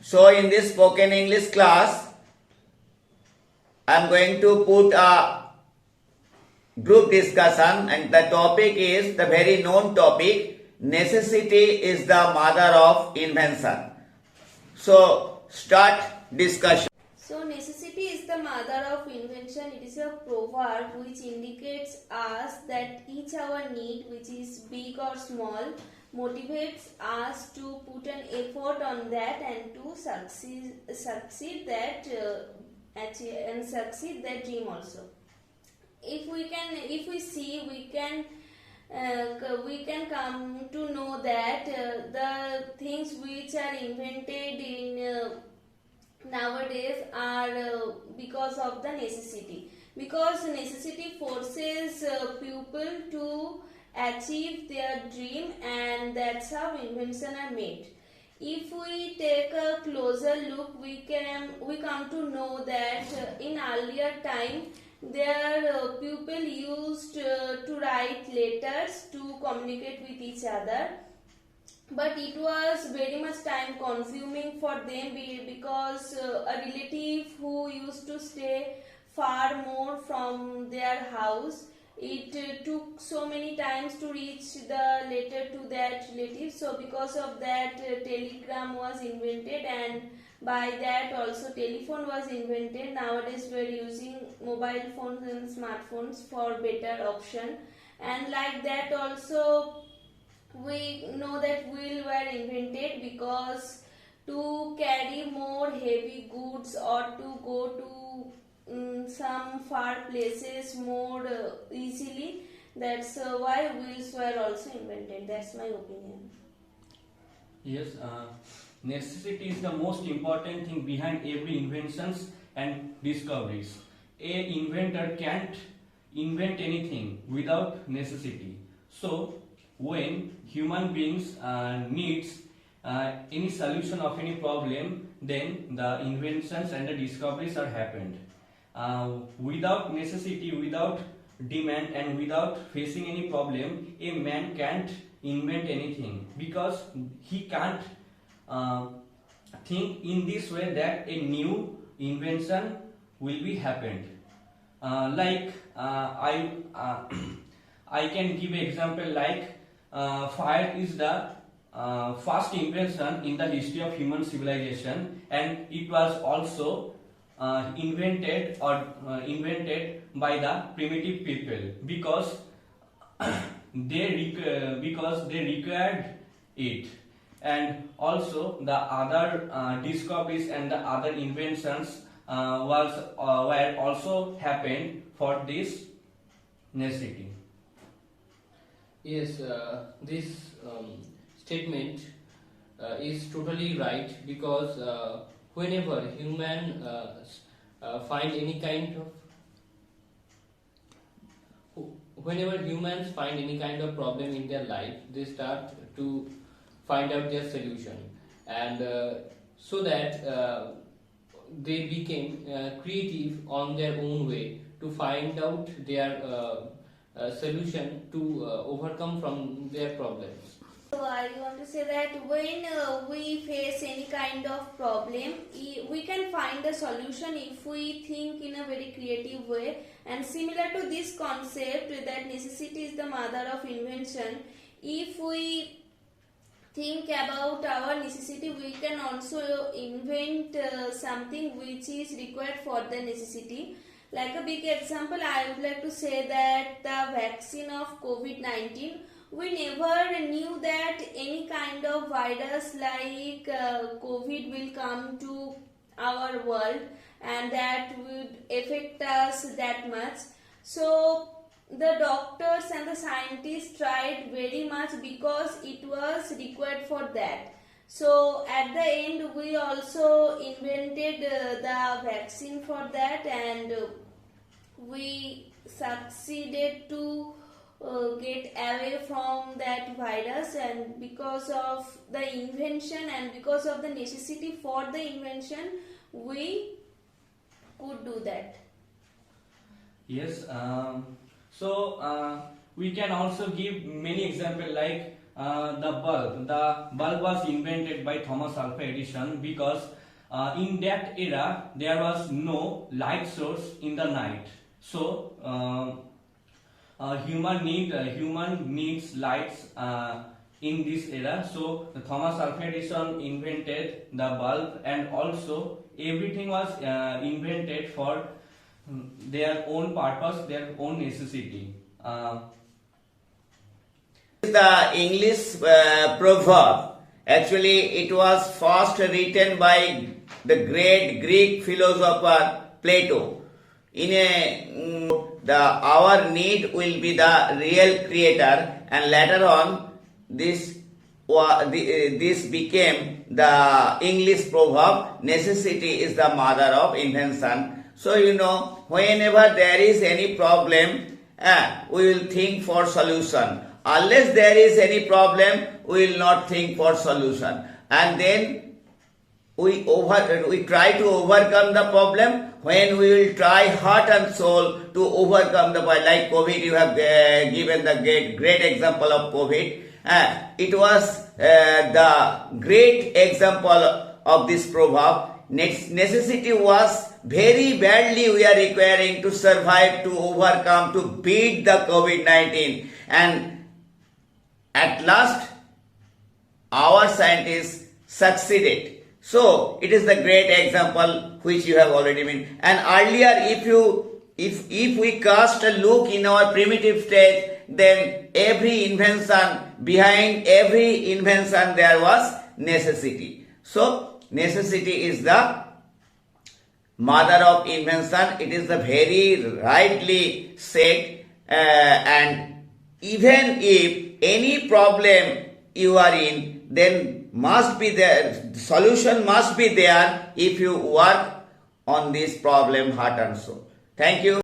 So in this spoken English class, I am going to put a group discussion, and the topic is the very known topic, necessity is the mother of invention. So start discussion. So necessity is the mother of invention. It is a proverb which indicates us that each our need, which is big or small, motivates us to put an effort on that and to succeed that dream also. If we see, we can come to know that the things which are invented in nowadays are because of the necessity, because necessity forces people to achieve their dream, and that's how inventions are made. If we take a closer look, we come to know that in earlier time their people used to write letters to communicate with each other, but it was very much time consuming for them because a relative who used to stay far more from their house, it took so many times to reach the letter to that relative. So because of that, telegram was invented, and by that also telephone was invented. Nowadays we are using mobile phones and smartphones for better option, and like that also we know that wheel were invented because to carry more heavy goods or to go to some far places more easily. That's why wheels were also invented. That's my opinion. Yes, necessity is the most important thing behind every inventions and discoveries. A inventor can't invent anything without necessity. So when human beings needs any solution of any problem, then the inventions and the discoveries are happened. Without necessity, without demand, and without facing any problem, a man can't invent anything, because he can't think in this way that a new invention will be happened. I can give an example like fire is the first invention in the history of human civilization, and it was also invented by the primitive people because they required it. And also the other discoveries and the other inventions were also happened for this necessity. Yes, this statement is totally right, because whenever human find any kind of whenever humans find any kind of problem in their life, they start to find out their solution, and so that they became creative on their own way to find out their solution to overcome from their problems. So I want to say that when we face any kind of problem, we can find a solution if we think in a very creative way. And similar to this concept that necessity is the mother of invention, if we think about our necessity, we can also invent something which is required for the necessity. Like a big example, I would like to say that the vaccine of COVID-19, we never knew that any kind of virus like COVID will come to our world and that would affect us that much. So the doctors and the scientists tried very much because it was required for that. So at the end we also invented the vaccine for that, and we succeeded to get away from that virus. And because of the invention and because of the necessity for the invention, we could do that. Yes, so we can also give many examples like the bulb. The bulb was invented by Thomas Alva Edison because in that era there was no light source in the night. So human needs lights in this era. So Thomas Alva Edison invented the bulb, and also everything was invented for their own purpose, their own necessity. The English proverb. Actually, it was first written by the great Greek philosopher Plato. Our need will be the real creator, and later on this became the English proverb. Necessity is the mother of invention. So whenever there is any problem, we will think for solution. Unless there is any problem, we will not think for solution. And then we try to overcome the problem when we will try heart and soul to overcome the problem. Like COVID, you have given the great example of COVID. It was the great example of this proverb. Necessity was very badly we are requiring to survive, to overcome, to beat the COVID-19. And at last, our scientists succeeded. So it is the great example which you have already been. And earlier, if we cast a look in our primitive stage, then behind every invention there was necessity. So necessity is the mother of invention. It is the very rightly said, and even if any problem you are in, then must be there, solution must be there if you work on this problem heart and soul. Thank you.